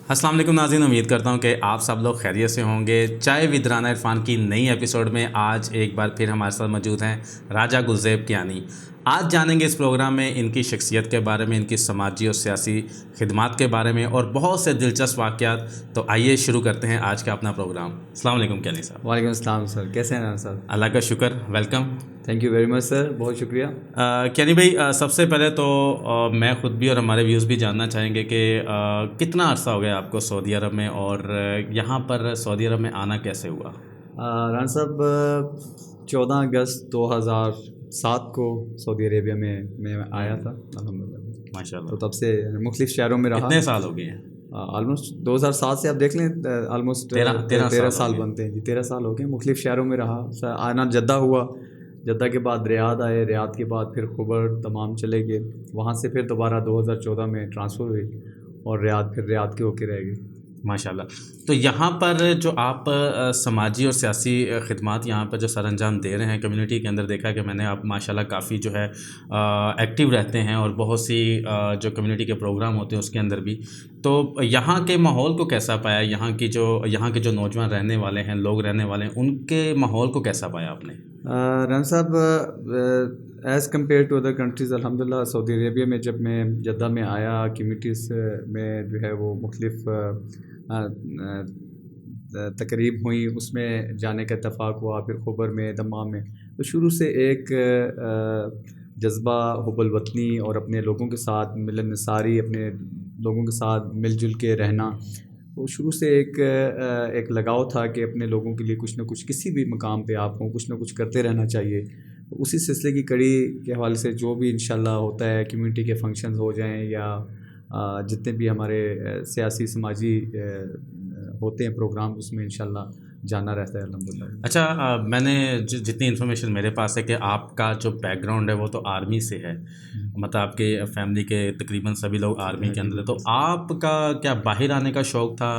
अस्सलाम वालेकुम नाज़रीन, उम्मीद करता हूँ कि आप सब लोग खैरियत से होंगे। चाय विद राना इरफान की नई एपिसोड में आज एक बार फिर हमारे साथ मौजूद हैं राजा गुलज़ैब कियानी। आज जानेंगे इस प्रोग्राम में इनकी शख्सियत के बारे में, इनकी समाजी और सियासी खिदमात के बारे में और बहुत से दिलचस्प वाक़यात। तो आइए शुरू करते हैं आज का अपना प्रोग्राम। अस्सलाम वालेकुम कियानी साहब। वालेकुम अस्सलाम सर, कैसे हैं राना साहब? अल्लाह का शुक्र, welcome. Thank you very much sir, बहुत शुक्रिया। कियानी भाई, सबसे पहले तो मैं ख़ुद भी और हमारे व्यूज़ भी जानना चाहेंगे कि कितना अर्सा हो गया आपको सऊदी अरब में, और यहाँ पर सऊदी अरब में आना कैसे हुआ? राना साहब, 14 अगस्त 2007 को सऊदी अरेबिया में मैं आया था अल्हम्दुलिल्लाह। माशाल्लाह। तो तब से मुख्तलिफ़ शहरों में रहा। कितने साल हो गए हैं? ऑलमोस्ट 2007 से आप देख लें, ऑलमोस्ट 13 13 साल हो साल गए। बनते हैं जी, 13 साल हो गए। मुख्तलिफ़ शहरों में रहा। आना जद्दा हुआ, जद्दा के बाद रियाद आए, रियाद के बाद फिर खुबर तमाम चले गए। वहाँ से फिर दोबारा 2014 में ट्रांसफ़र हुई और रियाद फिर रियाद के होके रह गए। माशाल्लाह। तो यहाँ पर जो आप समाजी और सियासी खिदमात यहाँ पर जो सर अंजाम दे रहे हैं कम्युनिटी के अंदर, देखा है कि मैंने, आप माशाल्लाह काफ़ी जो है एक्टिव रहते हैं और बहुत सी जो कम्युनिटी के प्रोग्राम होते हैं उसके अंदर भी। तो यहाँ के माहौल को कैसा पाया? यहाँ के जो नौजवान रहने वाले हैं, लोग रहने वाले हैं, उनके माहौल को कैसा पाया आपने? रन साहब, as compare to other countries, अल्हम्दुलिल्लाह सऊदी अरेबिया में जब मैं जद्दा में आया, कम्यूनिटीज़ में जो है वो मुख्तलिफ़ तकरीब हुई, उसमें जाने का इत्तफ़ाक़ हुआ, फिर खुबर में, दम्माम में। तो शुरू से एक जज्बा हुब्बुल वतनी और अपने लोगों के साथ मिलन-निसारी, अपने लोगों के साथ मिलजुल के रहना, तो शुरू से एक लगाव था कि अपने लोगों के लिए कुछ ना कुछ, किसी भी मकाम पे आप हों, कुछ ना कुछ करते रहना चाहिए। तो उसी सिलसिले की कड़ी के हवाले से जो भी इंशाल्लाह होता है, कम्युनिटी के फंक्शंस हो जाएं या जितने भी हमारे सियासी समाजी होते हैं प्रोग्राम, उसमें इंशाल्लाह जाना रहता है अल्हम्दुलिल्लाह। अच्छा, मैंने जितनी इन्फॉर्मेशन मेरे पास है कि आपका जो बैकग्राउंड है वो तो आर्मी से है, मतलब आपके फैमिली के तकरीबन सभी लोग आर्मी के अंदर है। तो आपका क्या बाहर आने का शौक़ था,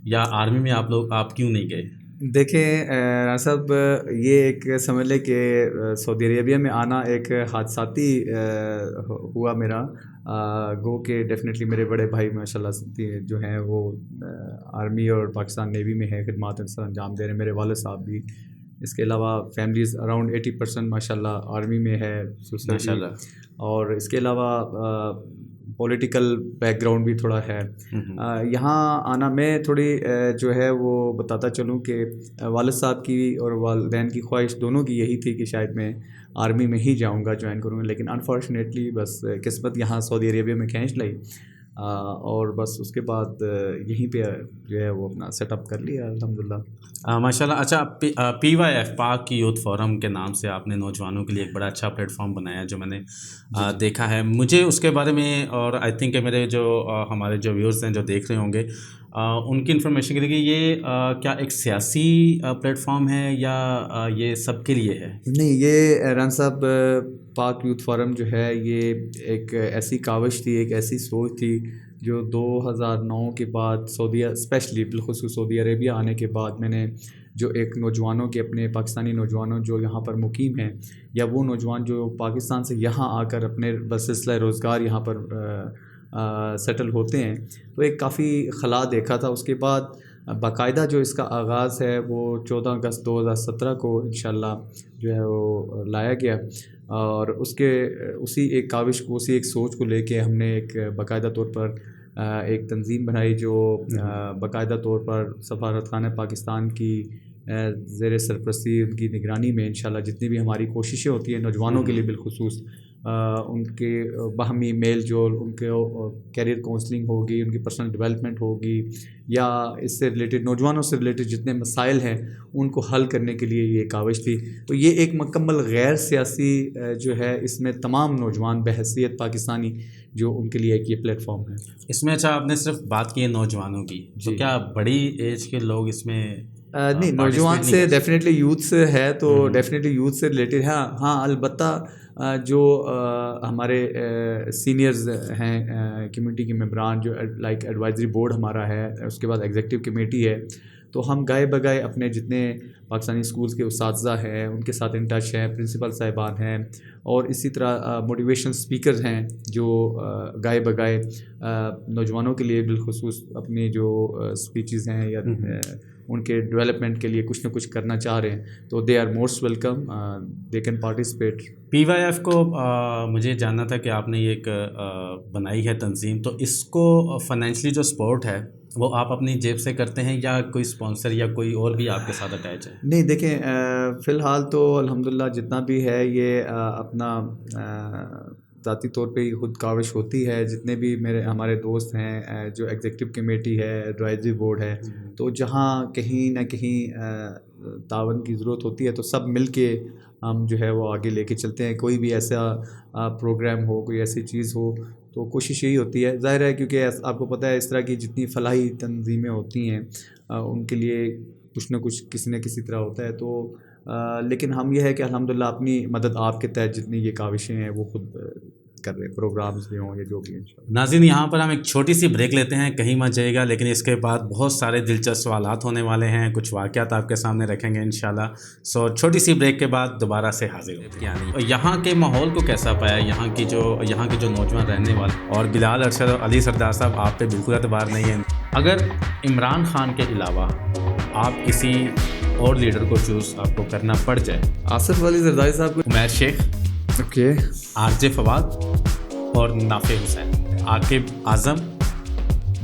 या आर्मी में आप क्यों नहीं गए? देखें राना साहब, ये एक समझ लें कि सऊदी अरेबिया में आना एक हादसाती हुआ मेरा। गो के डेफिनेटली मेरे बड़े भाई माशाल्लाह जो हैं वो आर्मी और पाकिस्तान नेवी में है, खिदमात सर अंजाम दे रहे हैं, मेरे वालिद साहब भी। इसके अलावा फैमिलीज़ अराउंड 80% माशाल्लाह आर्मी में है सोसाइटी। माशाल्लाह। और इसके अलावा पॉलिटिकल बैकग्राउंड भी थोड़ा है। यहाँ आना, मैं थोड़ी जो है वो बताता चलूँ कि वालिद साहब की और वालिदैन की ख्वाहिश दोनों की यही थी कि शायद मैं आर्मी में ही जाऊँगा, ज्वाइन करूँगा, लेकिन अनफॉर्चुनेटली बस किस्मत यहाँ सऊदी अरेबिया में खींच लाई। और बस उसके बाद यहीं पे जो है वो अपना सेटअप कर लिया अल्हम्दुलिल्लाह। माशाल्लाह। अच्छा, PYF पाक यूथ फोरम के नाम से आपने नौजवानों के लिए एक बड़ा अच्छा प्लेटफॉर्म बनाया, जो मैंने देखा है। मुझे उसके बारे में, और आई थिंक मेरे जो हमारे जो व्यूअर्स हैं जो देख रहे होंगे, उनकी इन्फॉर्मेशन के लिए कि ये क्या एक सियासी प्लेटफॉर्म है, या ये सबके लिए है? नहीं, ये रन साहब, पाक यूथ फोरम जो है ये एक ऐसी काविश थी, एक ऐसी सोच थी जो 2009 के बाद सऊदीया, स्पेशली बिलखुसूस सऊदी अरेबिया आने के बाद, मैंने जो एक नौजवानों के, अपने पाकिस्तानी नौजवानों जो यहाँ पर मुकीम हैं, या वो नौजवान जो पाकिस्तान से यहाँ आकर अपने बसिलसिला रोज़गार यहाँ पर सेटल होते हैं, तो एक काफ़ी खला देखा था। उसके बाद बाकायदा जो इसका आगाज़ है वो 14 अगस्त 2017 को इंशाल्लाह जो है वो लाया गया। और उसी एक काविश को, उसी एक सोच को लेके हमने एक बाकायदा तौर पर एक तंजीम बनाई, जो बाकायदा तौर पर सफारतखाना पाकिस्तान की ज़ेर सरपरस्ती, उनकी निगरानी में इंशाल्लाह जितनी भी हमारी कोशिशें होती हैं नौजवानों के लिए बिलखुसूस, उनके बाहमी मेल जोल, उनके कैरियर काउंसलिंग होगी, उनकी पर्सनल डेवलपमेंट होगी, या इससे रिलेटेड, नौजवानों से रिलेटेड जितने मसाइल हैं उनको हल करने के लिए ये काविश थी। तो ये एक मुकम्मल गैर सियासी जो है, इसमें तमाम नौजवान बहैसियत पाकिस्तानी, जो उनके लिए एक ये प्लेटफॉर्म है इसमें। अच्छा, आपने सिर्फ बात की है नौजवानों की, तो क्या बड़ी एज के लोग इसमें नहीं, नौजवान पार्टिसिपेट नहीं से कर सकते? डेफिनेटली यूथ से है, तो डेफिनेटली यूथ से रिलेटेड है। हाँ, अलबत्ता जो हमारे सीनियर्स हैं, कम्युनिटी के मेंबरान, जो लाइक एडवाइजरी बोर्ड हमारा है, उसके बाद एग्जीक्यूटिव कमेटी है, तो हम गाए बगाए अपने जितने पाकिस्तानी स्कूल्स के उस्तादज़ा हैं उनके साथ इन टच हैं, प्रिंसिपल साहिबान हैं और इसी तरह मोटिवेशन स्पीकर हैं जो गाए बगाए नौजवानों के लिए बिलखुसूस अपनी जो स्पीचेस हैं या उनके डेवलपमेंट के लिए कुछ ना कुछ करना चाह रहे हैं, तो they are most welcome, they can participate. PYF को मुझे जानना था कि आपने ये एक बनाई है तंजीम, तो इसको फाइनेंशियली जो सपोर्ट है वो आप अपनी जेब से करते हैं या कोई स्पॉन्सर या कोई और भी आपके साथ अटैच है? नहीं, देखें, फ़िलहाल तो अल्हम्दुलिल्लाह जितना भी है ये अपना ज़ाती तौर पे ही खुद काविश होती है। जितने भी हमारे दोस्त हैं, जो एग्जीक्यूटिव कमेटी है, एडवाइजरी बोर्ड है, तो जहाँ कहीं ना कहीं तावन की ज़रूरत होती है तो सब मिल के हम जो है वो आगे लेके चलते हैं। कोई भी ऐसा प्रोग्राम हो, कोई ऐसी चीज़ हो, तो कोशिश यही होती है। ज़ाहिर है क्योंकि आपको पता है इस तरह की जितनी फलाही तंजीमें होती हैं उनके लिए कुछ ना कुछ किसी न किसी तरह होता है। तो लेकिन हम ये है कि अल्हम्दुलिल्लाह अपनी मदद आपके तहत जितनी ये काविशें हैं वो खुद कर रहे हैं, प्रोग्राम्स भी हों या जो भी हैं। नाज़रीन, यहाँ पर हम एक छोटी सी ब्रेक लेते हैं, कहीं मत जाइएगा, लेकिन इसके बाद बहुत सारे दिलचस्प सवालात होने वाले हैं, कुछ वाक़यात आपके सामने रखेंगे इंशाल्लाह। सो छोटी सी ब्रेक के बाद दोबारा से हाजिर होते हैं। यहाँ के माहौल को कैसा पाया, यहाँ के जो नौजवान रहने वाले, और बिलाल अरशद अली सरदार साहब आप पे बिल्कुल एतबार नहीं है। अगर इमरान खान के अलावा आप किसी और लीडर को चूज़ आपको करना पड़ जाए, आसिफ अली जरदारी साहब को, उमैर शेख, ओके, RJ फवाद और नाफे हुसैन, आकिब आज़म,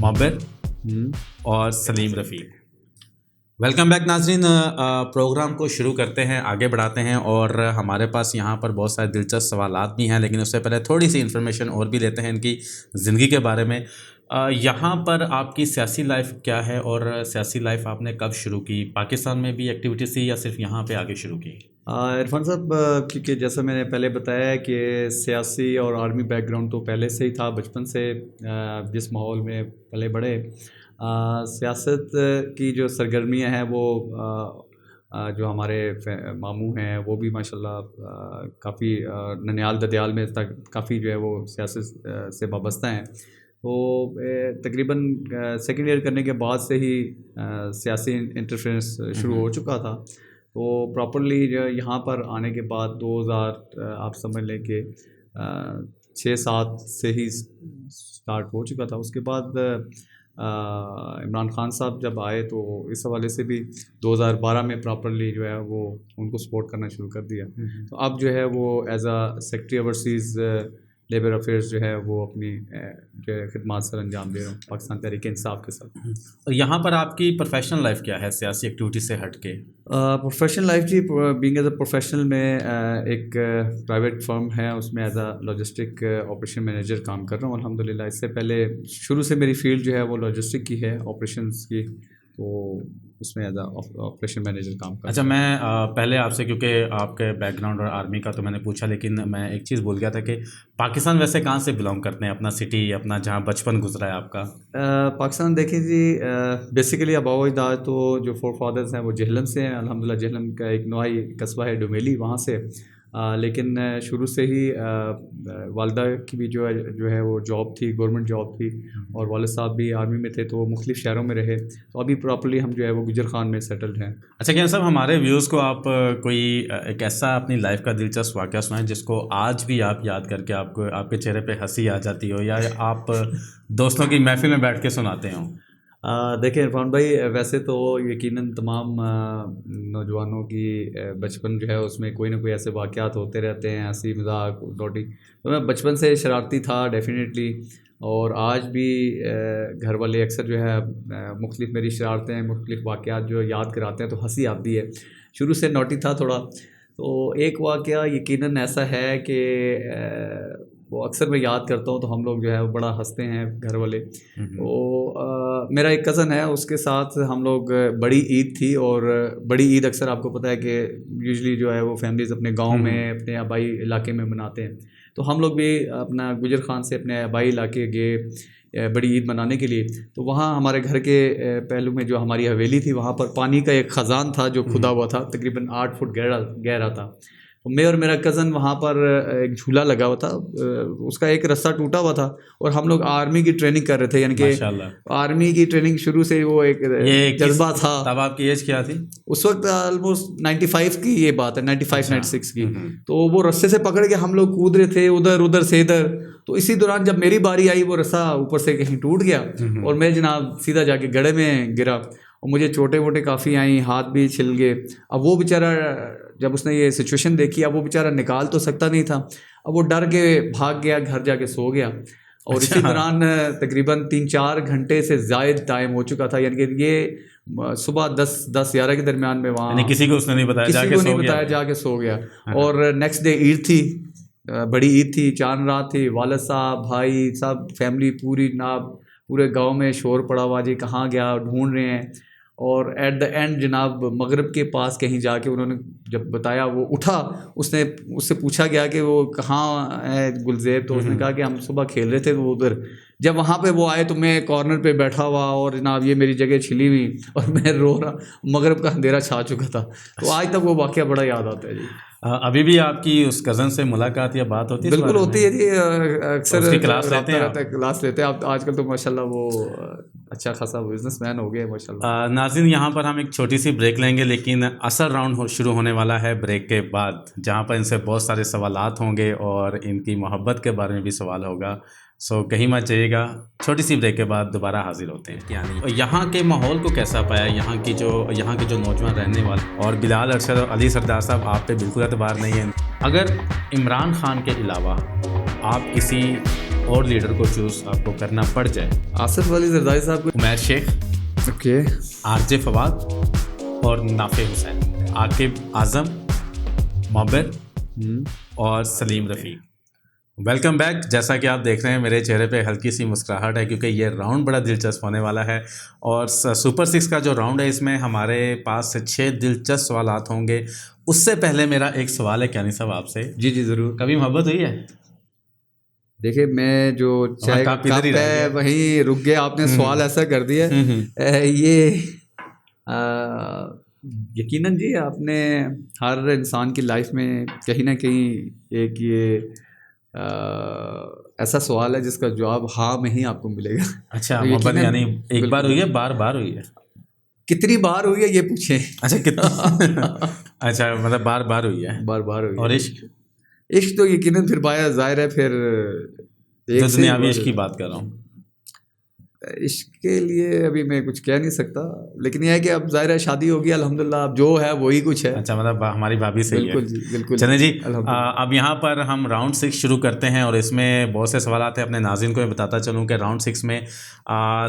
मोबर और सलीम रफ़ीक। वेलकम बैक नाज़रीन, प्रोग्राम को शुरू करते हैं, आगे बढ़ाते हैं और हमारे पास यहाँ पर बहुत सारे दिलचस्प सवालात भी हैं, लेकिन उससे पहले थोड़ी सी इन्फॉर्मेशन और भी लेते हैं इनकी ज़िंदगी के बारे में। यहाँ पर आपकी सियासी लाइफ क्या है और सियासी लाइफ आपने कब शुरू की? पाकिस्तान में भी एक्टिविटीज़ थी या सिर्फ यहाँ पे आके शुरू की? इरफान साहब, क्योंकि जैसा मैंने पहले बताया कि सियासी और आर्मी बैकग्राउंड तो पहले से ही था, बचपन से जिस माहौल में पले बड़े, सियासत की जो सरगर्मियाँ हैं वो जो हमारे मामू हैं वो भी माशाल्लाह काफ़ी ननियाल ददियाल में तक काफ़ी जो है वो सियासत से वाबस्ता हैं। तो तकरीबन सेकेंड ईयर करने के बाद से ही सियासी इंटरफेरेंस शुरू हो चुका था। तो प्रॉपरली जो यहाँ पर आने के बाद 2000 आप समझ लें कि 6-7 से ही स्टार्ट हो चुका था। उसके बाद इमरान खान साहब जब आए तो इस हवाले से भी 2012 में प्रॉपरली जो है वो उनको सपोर्ट करना शुरू कर दिया। तो अब जो है वो as a secretary overseas labour affairs जो है वो अपनी जो है खिदमत सर अंजाम दे रहा हूँ पाकिस्तान तहरीक इंसाफ के साथ। और यहाँ पर आपकी प्रोफेशनल लाइफ क्या है सियासी एक्टिविटी से हट के? प्रोफेशनल लाइफ जी, बीइंग एज अ प्रोफेशनल में एक प्राइवेट फर्म है, उसमें as a logistic operation manager काम कर रहा हूँ अल्हम्दुलिल्लाह। इससे पहले शुरू से मेरी फील्ड जो है वो लॉजिस्टिक की है, ऑपरेशंस की, तो उसमें एज ऑपरेशन मैनेजर काम कर। अच्छा, मैं पहले आपसे, क्योंकि आपके बैकग्राउंड और आर्मी का तो मैंने पूछा, लेकिन मैं एक चीज़ भूल गया था कि पाकिस्तान वैसे कहाँ से बिलोंग करते हैं, अपना सिटी, अपना जहाँ बचपन गुजरा है आपका? पाकिस्तान देखें जी, बेसिकली अबाव अजदाद तो जो फोर फादर्स हैं वो जेहलम से हैं अल्हम्दुलिल्लाह। जेहलम का एक नवाई कस्बा है डुमेली, वहाँ से। लेकिन शुरू से ही वालदा की भी जो है वो जॉब थी, गवर्नमेंट जॉब थी, और वालिद साहब भी आर्मी में थे, तो वो मुख्तलिफ शहरों में रहे। तो अभी प्रॉपर्ली हम जो है वो गुजर खान में सेटल्ड हैं। अच्छा, क्या साहब, हमारे व्यूज़ को आप कोई एक ऐसा अपनी लाइफ का दिलचस्प वाक़या सुनाएं जिसको आज भी आप याद करके आपको आपके चेहरे पे हंसी आ जाती हो, या आप दोस्तों की महफिल में बैठ के सुनाते हो? देखिए इरफान भाई, वैसे तो यकीनन तमाम नौजवानों की बचपन जो है उसमें कोई ना कोई ऐसे वाक़यात होते रहते हैं, हंसी मजाक रोटी। तो मैं बचपन से शरारती था डेफिनेटली, और आज भी घर वाले अक्सर जो है मुख्तलिफ मेरी शरारतें, मुख्तलिफ वाक़यात जो याद कराते हैं तो हंसी आती है। शुरू से नॉटी था थोड़ा, तो एक वाक़या यकीनन ऐसा है कि वो अक्सर मैं याद करता हूँ तो हम लोग जो है वो बड़ा हंसते हैं घर वाले। तो मेरा एक कज़न है, उसके साथ हम लोग, बड़ी ईद थी, और बड़ी ईद अक्सर आपको पता है कि यूजुअली जो है वो फैमिलीज़ अपने गांव में, अपने आबाई इलाके में मनाते हैं। तो हम लोग भी अपना गुजर खान से अपने आबाई इलाके गए बड़ी ईद मनाने के लिए। तो वहाँ हमारे घर के पहलू में जो हमारी हवेली थी, वहाँ पर पानी का एक ख़ज़ान था जो खुदा हुआ था, तकरीबन 8 फुट गहरा था। मैं और मेरा कज़न वहाँ पर एक झूला लगा हुआ था, उसका एक रस्सा टूटा हुआ था और हम लोग आर्मी की ट्रेनिंग कर रहे थे, यानी कि माशाल्लाह। आर्मी की ट्रेनिंग शुरू से वो एक जज्बा था। तब आपकी एज क्या थी? उस वक्त ऑलमोस्ट 95 की ये बात है, 95 96 की। हम्म। तो वो रस्से से पकड़ के हम लोग कूद रहे थे उधर उधर से इधर। तो इसी दौरान जब मेरी बारी आई वो रस्सा ऊपर से कहीं टूट गया और मैं जनाब सीधा जाके गड्ढे में गिरा और मुझे चोटें वोटें काफ़ी आई, हाथ भी छिल गए। अब वो बेचारा जब उसने ये सिचुएशन देखी, अब वो बेचारा निकाल तो सकता नहीं था, अब वो डर के भाग गया, घर जाके सो गया। और अच्छा। इसी दौरान तकरीबन 3-4 घंटे से ज़ायद टाइम हो चुका था, यानी कि ये सुबह 10-11 के दरमियान में वहाँ किसी को उसने नहीं बताया, किसी जाके को सो नहीं गया। बताया, जाके सो गया। और नेक्स्ट डे ईद थी, बड़ी ईद थी, चांद रात थी, वालिद साहब भाई सब फैमिली पूरी जनाब, पूरे गांव में शोर पड़ा हुआ जी कहाँ गया, ढूंढ रहे हैं। और एट द एंड जनाब मगरिब के पास कहीं जाके उन्होंने जब बताया, वो उठा, उससे पूछा गया कि वो कहाँ है गुलज़ेब, तो उसने कहा कि हम सुबह खेल रहे थे वो उधर। जब वहाँ पे वो आए तो मैं कॉर्नर पे बैठा हुआ और जनाब ये मेरी जगह छिली हुई और मैं रो रहा, मगरिब का अंधेरा छा चुका था। तो आज तक वो वाक़या बड़ा याद आता है जी। अभी भी आपकी उस कज़न से मुलाकात या बात होती है? बिल्कुल होती है जी, अक्सर उसकी क्लास लेते हैं रहता है, क्लास लेते हैं। अब आजकल तो माशाल्लाह वो अच्छा खासा बिजनेसमैन हो गया माशाल्लाह। नाज़रीन, यहाँ पर हम एक छोटी सी ब्रेक लेंगे, लेकिन असल राउंड शुरू होने वाला है ब्रेक के बाद, जहाँ पर इनसे बहुत सारे सवालात होंगे और इनकी मोहब्बत के बारे में भी सवाल होगा। सो कहीं मत जाइएगा, छोटी सी ब्रेक के बाद दोबारा हाजिर होते हैं। यानी यहाँ के माहौल को कैसा पाया, यहाँ के जो नौजवान रहने वाले, और बिलाल अरशद और अली सरदार साहब आप पे बिल्कुल एतबार नहीं है। अगर इमरान खान के अलावा आप किसी और लीडर को चूज़ आपको करना पड़ जाए, आसिफ अली जरदारी साहब को, उमैर शेख, ओके, आरजे फवाद और नाफे हुसैन, आकिब आज़म, मोबिर और सलीम रफ़ीक। Welcome back. जैसा कि आप देख रहे हैं मेरे चेहरे पे हल्की सी मुस्कुराहट है, क्योंकि ये राउंड बड़ा दिलचस्प होने वाला है। और सुपर 6 का जो राउंड है, इसमें हमारे पास 6 दिलचस्प सवालात होंगे। उससे पहले मेरा एक सवाल है क्यानी साहब आपसे। जी जी ज़रूर। कभी मोहब्बत हुई है? देखिए, मैं जो चाय का कप है वहीं रुक गया, आपने सवाल ऐसा कर दिया। ये यकीनन जी, आपने हर इंसान की लाइफ में कहीं ना कहीं एक ये ऐसा सवाल है जिसका जवाब हाँ में ही आपको मिलेगा। अच्छा, तो मोहब्बत यानी एक बार हुई है, बार बार हुई है? कितनी बार हुई है ये पूछे। अच्छा, कितना? अच्छा, मतलब बार बार हुई है। बार बार हुई। और इश्क? इश्क तो यकीनन फिर बाया ज़ाहिर है, फिर एक दुनियावी इश्क की बात कर रहा हूँ। इश्क के लिए अभी मैं कुछ कह नहीं सकता, लेकिन यह है कि अब ज़ाहिर है शादी होगी अल्हम्दुलिल्लाह, अब जो है वही कुछ है। अच्छा, मतलब हमारी भाभी सही है। बिल्कुल जी, बिल्कुल। चलें जी, अब यहाँ पर हम राउंड 6 शुरू करते हैं और इसमें बहुत से सवाल आते हैं। अपने नाज़रीन को मैं बताता चलूँ कि राउंड 6 में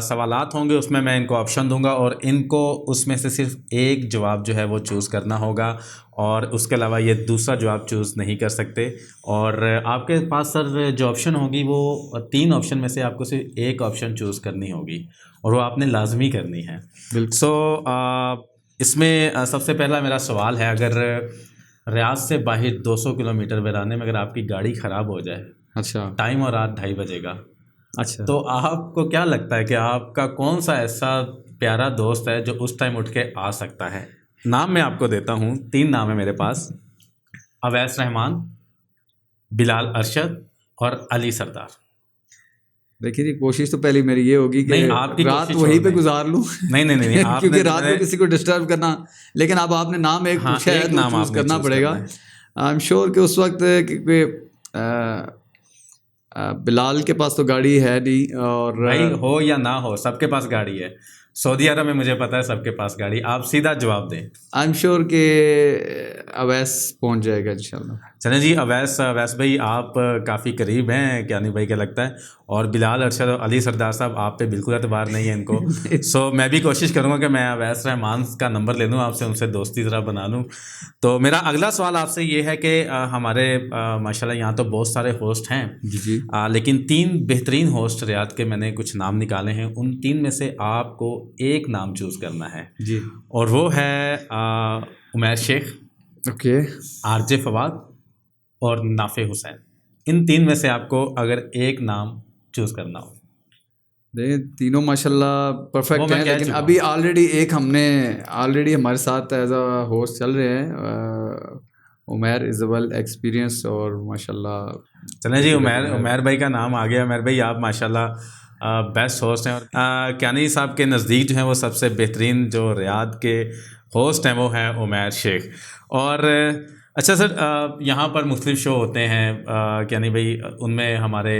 सवालात होंगे, उसमें मैं इनको ऑप्शन दूंगा और इनको उसमें से सिर्फ एक जवाब जो है वो चूज़ करना होगा, और उसके अलावा ये दूसरा जवाब चूज़ नहीं कर सकते। और आपके पास सर जो ऑप्शन होगी वो 3 ऑप्शन में से आपको सिर्फ एक ऑप्शन चूज़ करनी होगी और वो आपने लाजमी करनी है। सो इसमें सबसे पहला मेरा सवाल है, अगर रियाज से बाहर 200 किलोमीटर वीराने में अगर आपकी गाड़ी ख़राब हो जाए, अच्छा, टाइम और रात 2:30 बजे का, अच्छा, तो आपको क्या लगता है कि आपका कौन सा ऐसा प्यारा दोस्त है जो उस टाइम उठ के आ सकता है? नाम मैं आपको देता हूँ, 3 नाम है मेरे पास: अवैस रहमान, बिलाल अरशद और अली सरदार। देखिए जी, कोशिश तो पहले मेरी ये होगी कि रात कोशिश वहीं पे गुजार लूँ। नहीं क्योंकि रात में किसी को डिस्टर्ब करना, लेकिन अब आपने नाम एक पूछा है तो चूज़ करना पड़ेगा। आई एम श्योर कि उस वक्त बिलाल के पास तो गाड़ी है नहीं, और भाई हो या ना हो सबके पास गाड़ी है। सऊदी अरब में मुझे पता है सबके पास गाड़ी। आप सीधा जवाब दें। आई एम श्योर कि अवैस पहुंच जाएगा इंशाल्लाह। चलें जी, अवैस भाई आप काफ़ी करीब हैं, क्यानी भाई क्या लगता है। और बिलाल अरशद और अली सरदार साहब आप पे बिल्कुल एतबार नहीं है इनको। सो मैं भी कोशिश करूँगा कि मैं अवैस रहमान का नंबर ले लूँ आपसे, उनसे दोस्ती ज़रा बना लूँ। तो मेरा अगला सवाल आपसे ये है कि हमारे माशाल्लाह यहाँ तो बहुत सारे होस्ट हैं जी, लेकिन 3 बेहतरीन होस्ट रियाद के मैंने कुछ नाम निकाले हैं। उन 3 में से आपको एक नाम चूज़ करना है जी, और वो है उमैर शेख, ओके, आरजे फवाद और नाफे हुसैन। इन 3 में से आपको अगर एक नाम चूज़ करना हो। देखिए, तीनों माशाल्लाह परफेक्ट हैं, लेकिन अभी ऑलरेडी हमारे साथ एज अ होस्ट चल रहे हैं, उमैर इज़ वेल एक्सपीरियंस और माशाल्लाह। चलें जी, उमैर भाई का नाम आ गया। उमैर भाई आप माशाल्लाह बेस्ट होस्ट हैं, और क्यानी साहब के नज़दीक जो है वो सबसे बेहतरीन जो रियाद के होस्ट हैं वो हैं उमैर शेख। और अच्छा सर, यहाँ पर मुख्तलिफ शो होते हैं क्यानी भाई, उनमें हमारे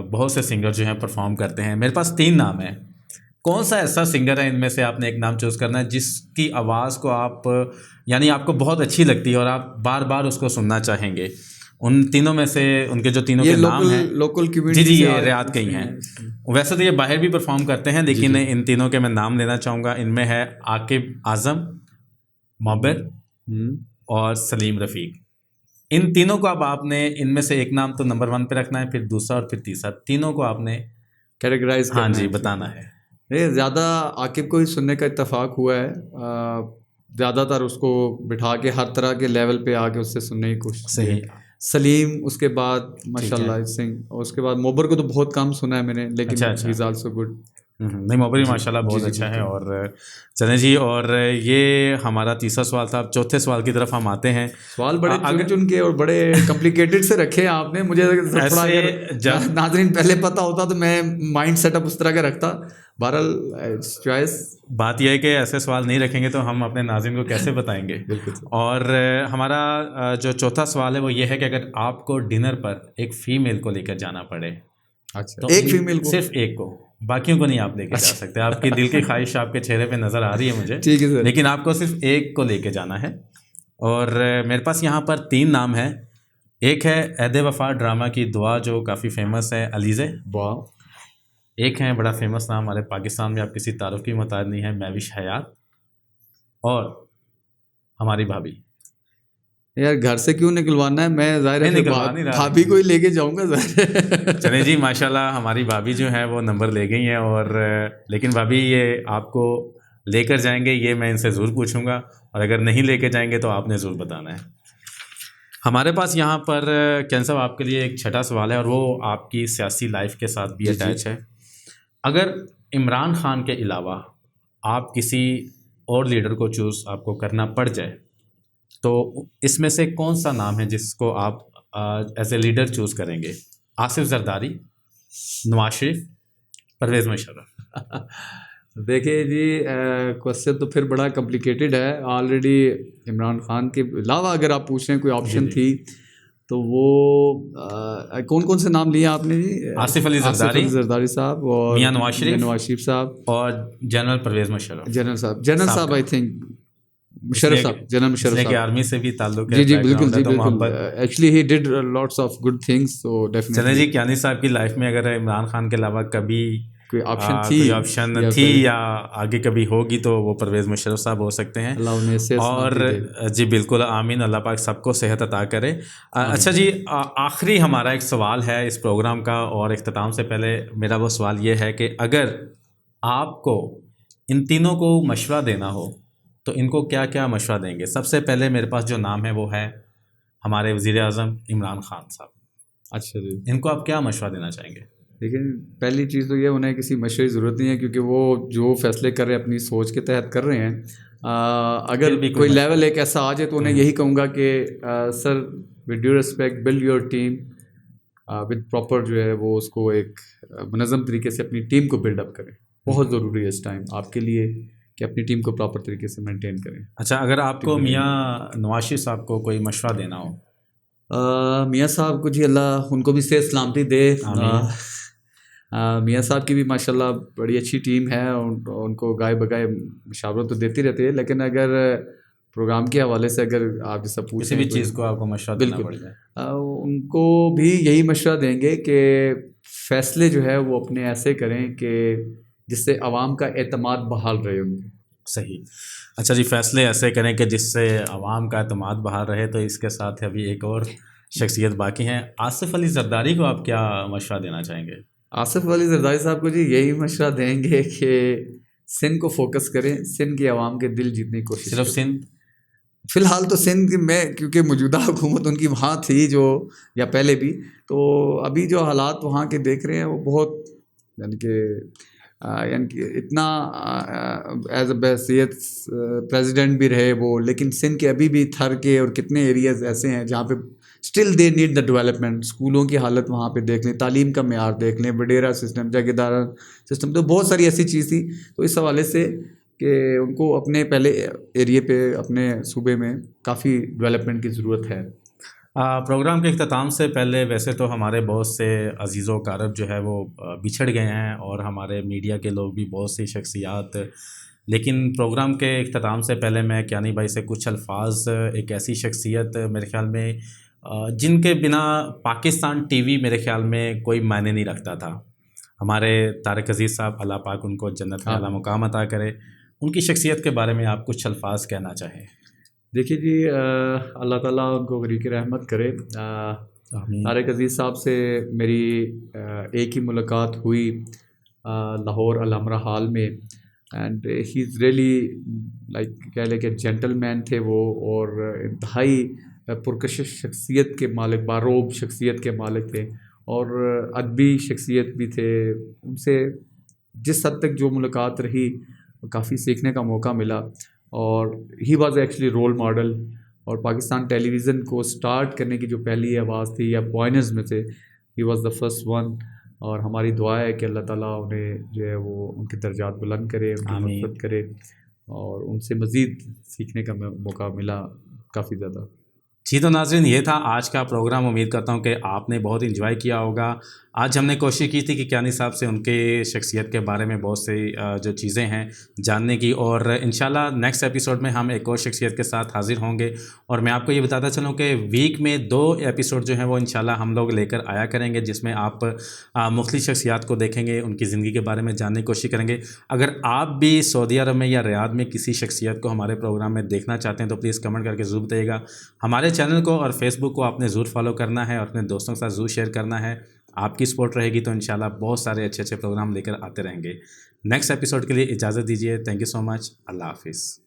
बहुत से सिंगर जो हैं परफॉर्म करते हैं। मेरे पास 3 नाम हैं, कौन सा ऐसा सिंगर है इनमें से आपने एक नाम चूज़ करना है जिसकी आवाज़ को आप, यानी आपको बहुत अच्छी लगती है और आप बार बार उसको सुनना चाहेंगे? उन तीनों में से उनके जो तीनों के नाम हैं, लोकल जी कम्युनिटी जी, से ये रियाद के ही हैं। वैसे तो ये बाहर भी परफॉर्म करते हैं, लेकिन इन तीनों के मैं नाम लेना चाहूँगा। इनमें है आकिब आज़म, मोबिर और सलीम रफ़ीक। इन तीनों को अब आपने इनमें से एक नाम तो नंबर 1 पे रखना है, फिर दूसरा और फिर तीसरा, तीनों को आपने कैटेगराइज हाँ करना जी है। बताना है। नहीं, ज़्यादा आकिब को ही सुनने का इत्तेफाक हुआ है। ज़्यादातर उसको बिठा के हर तरह के लेवल पे आके उससे सुनने की कोशिश की सही। है। सलीम, उसके बाद ठीक है। माशाल्लाह सिंह, और उसके बाद मोबर को तो बहुत कम सुना है मैंने, लेकिन अच्छा। He is also good. नहीं, मोबिर भी माशाल्लाह बहुत अच्छा है। और चलें जी, और ये हमारा तीसरा सवाल था। अब चौथे सवाल की तरफ हम आते हैं। सवाल बड़े चुन चुन के और बड़े कॉम्प्लिकेटेड से रखे हैं आपने। मुझे थोड़ा अगर नाज़रीन पहले पता होता तो मैं माइंड सेटअप उस तरह का रखता। बहरहाल चॉइस, बात यह है कि ऐसे सवाल नहीं रखेंगे तो हम अपने नाज़रीन को कैसे बताएंगे। बिल्कुल। और हमारा जो चौथा सवाल है वो ये है कि अगर आपको डिनर पर एक फ़ीमेल को लेकर जाना पड़े, अच्छा, तो एक फीमेल को, सिर्फ एक को, बाकियों को नहीं आप लेके जा सकते। आपकी दिल की ख्वाहिश आपके चेहरे पे नज़र आ रही है मुझे, ठीक है सर, लेकिन आपको सिर्फ एक को लेके जाना है। और मेरे पास यहाँ पर 3 नाम हैं। एक है ऐदे वफ़ा ड्रामा की दुआ, जो काफ़ी फेमस है, अलीज़े। वाह। एक है बड़ा फेमस नाम, हमारे पाकिस्तान में आप किसी तारुफ की मोहताज नहीं है, महविश हयात। और हमारी भाभी। यार घर से क्यों निकलवाना है, मैं ज़ाहिर है भाभी को ही लेके जाऊंगा ज़ाहिर। चले जी, माशाल्लाह हमारी भाभी जो है वो नंबर ले गई हैं। और लेकिन भाभी ये आपको लेकर जाएंगे ये मैं इनसे ज़रूर पूछूंगा, और अगर नहीं लेके जाएंगे तो आपने ज़रूर बताना है। हमारे पास यहाँ पर कैन साहब आपके लिए एक छठा सवाल है, और वो आपकी सियासी लाइफ के साथ भी अटैच है। अगर इमरान खान के अलावा आप किसी और लीडर को चूज़ आपको करना पड़ जाए, तो इसमें से कौन सा नाम है जिसको आप एज ए लीडर चूज़ करेंगे? आसिफ जरदारी, नवाज शरीफ, परवेज़ मुशर्रफ? देखिए जी, क्वेश्चन तो फिर बड़ा कॉम्प्लिकेटेड है। ऑलरेडी इमरान खान के अलावा अगर आप पूछ रहे हैं कोई ऑप्शन थी, तो वो कौन कौन से नाम लिए आपने जी? आसिफ अली जरदारी साहब, और मियां नवाज शरीफ साहब, और जनरल परवेज़ मुशर्रफ। जनरल साहब आई थिंक मुशर्रफ साहब, जनरल मुशर्रफ साहब, आर्मी से भी ताल्लुक है। जी जी बिल्कुल, जी बिल्कुल। Actually he did lots of good things, so definitely. चलें जी, क्यानी साहब की लाइफ में अगर इमरान खान के अलावा कभी कोई ऑप्शन थी या आगे कभी होगी, तो वो परवेज़ मुशर्रफ साहब हो सकते हैं। अल्लाह उन्हें सेहत और जी बिल्कुल, आमीन, अल्लाह पाक सबको सेहत अता करे। अच्छा जी, आखिरी हमारा एक सवाल है इस प्रोग्राम का, और इख्तिताम से पहले मेरा वो सवाल ये है कि अगर आपको इन तीनों को मशवरा देना हो तो इनको क्या क्या मशवरा देंगे? सबसे पहले मेरे पास जो नाम है वो है हमारे वज़ीर आज़म इमरान खान साहब। अच्छा जी, इनको आप क्या मशवरा देना चाहेंगे? लेकिन पहली चीज़ तो ये, उन्हें किसी मशवरे की ज़रूरत नहीं है, क्योंकि वो जो फैसले कर रहे हैं अपनी सोच के तहत कर रहे हैं। अगर कोई लेवल एक ऐसा आ जाए तो उन्हें यही कहूँगा कि sir, with due respect, build your team with proper, जो है वो उसको एक मुनज़्ज़म तरीके से अपनी टीम को बिल्डअप करें। बहुत ज़रूरी है इस टाइम आपके लिए कि अपनी टीम को प्रॉपर तरीके से मेंटेन करें। अच्छा, अगर आपको मियाँ नवाज शरीफ साहब को कोई मशवरा देना हो? मियाँ साहब को जी अल्लाह उनको भी सेहत सलामती दे। मियाँ साहब की भी माशाल्लाह बड़ी अच्छी टीम है, उनको गाय बगाए मशावरत तो देती रहती है, लेकिन अगर प्रोग्राम के हवाले से अगर आप जैसा पूछ किसी भी चीज़ को आपको मशवरा देना पड़ जाए, उनको भी यही मशवरा देंगे कि फ़ैसले जो है वो अपने ऐसे करें कि जिससे आवाम का एतमाद बहाल रहे उनके। सही। अच्छा जी, फ़ैसले ऐसे करें कि जिससे आवाम का एतमाद बहाल रहे। तो इसके साथ अभी एक और शख्सियत बाकी हैं, आसिफ अली जरदारी को आप क्या मशवरा देना चाहेंगे? आसिफ अली जरदारी साहब को जी यही मशवरा देंगे कि सिंध को फोकस करें, सिंध के आवाम के दिल जीतने की कोशिश। सिर्फ सिंध? फ़िलहाल तो सिंध में, क्योंकि मौजूदा हुकूमत उनकी वहाँ थी जो, या पहले भी, तो अभी जो हालात वहाँ के देख रहे हैं वो बहुत, यानी कि यानी कि इतना एज अ बहसीत प्रेसिडेंट भी रहे वो, लेकिन सिंध के अभी भी थर के और कितने एरियाज़ ऐसे हैं जहाँ पे still they need the development. स्कूलों की हालत वहाँ पे देख लें, तालीम का मेयार देख लें, वडेरा सिस्टम, जागीरदारा सिस्टम, तो बहुत सारी ऐसी चीज़ थी। तो इस हवाले से कि उनको अपने पहले एरिए पे, अपने सूबे में काफ़ी डेवलपमेंट की ज़रूरत है। प्रोग्राम के अख्ताम से पहले वैसे तो हमारे बहुत से अजीज़ व कारब जो है वो बिछड़ गए हैं, और हमारे मीडिया के लोग भी, बहुत सी शख्सियात। लेकिन प्रोग्राम के अख्ताम से पहले मैं कियानी भाई से कुछ अल्फाज, एक ऐसी शख्सियत मेरे ख़्याल में जिनके बिना पाकिस्तान टीवी मेरे ख़्याल में कोई मायने नहीं रखता था, हमारे तारिक अज़ीज़ साहब, अल्लाह पाक उनको जन्नत में आला मुकाम अता करे, उनकी शख्सियत के बारे में आप कुछ अल्फाज कहना चाहें? देखिए जी, अल्लाह ताला उनको गरीक रहमत करे। तारिक अज़ीज़ साहब से मेरी एक ही मुलाकात हुई लाहौर अल-हमरा हॉल में, and he is really like, कह लें कि जेंटलमैन थे वो, और इंतहाई पुरकशिश शख्सियत के मालिक, बारोब शख्सियत के मालिक थे, और अदबी शख्सियत भी थे। उनसे जिस हद तक जो मुलाकात रही, काफ़ी सीखने का मौका मिला, और he was actually role model. और पाकिस्तान टेलीविज़न को स्टार्ट करने की जो पहली आवाज़ थी, या पॉइनर्स में से, he was the first one. और हमारी दुआ है कि अल्लाह ताला उन्हें जो है वो उनके दर्जात बुलंद करे, उनकी मदद करे, और उनसे मज़ीद सीखने का मौका मिला काफ़ी ज़्यादा। जी, तो नाज़रीन, ये था आज का प्रोग्राम। उम्मीद करता हूँ कि आपने बहुत इंजॉय किया होगा। आज हमने कोशिश की थी कि कियानी साहब से उनके शख्सियत के बारे में बहुत सी जो चीज़ें हैं जानने की, और इंशाल्लाह नेक्स्ट एपिसोड में हम एक और शख्सियत के साथ हाज़िर होंगे। और मैं आपको ये बताता चलूँ कि वीक में 2 एपिसोड जो हैं वो इंशाल्लाह हम लोग लेकर आया करेंगे, जिसमें आप मुख्तलिफ़ शख्सियात को देखेंगे, उनकी ज़िंदगी के बारे में जानने की कोशिश करेंगे। अगर आप भी सऊदी अरब में या रियाद में किसी शख्सियत को हमारे प्रोग्राम में देखना चाहते हैं तो प्लीज़ कमेंट करके ज़रूर बताइएगा। हमारे चैनल को और फेसबुक को आपने ज़रूर फॉलो करना है, और अपने दोस्तों के साथ ज़रूर शेयर करना है। आपकी सपोर्ट रहेगी तो इंशाल्लाह बहुत सारे अच्छे अच्छे प्रोग्राम लेकर आते रहेंगे। नेक्स्ट एपिसोड के लिए इजाज़त दीजिए। Thank you so much. अल्लाह हाफ़िज़।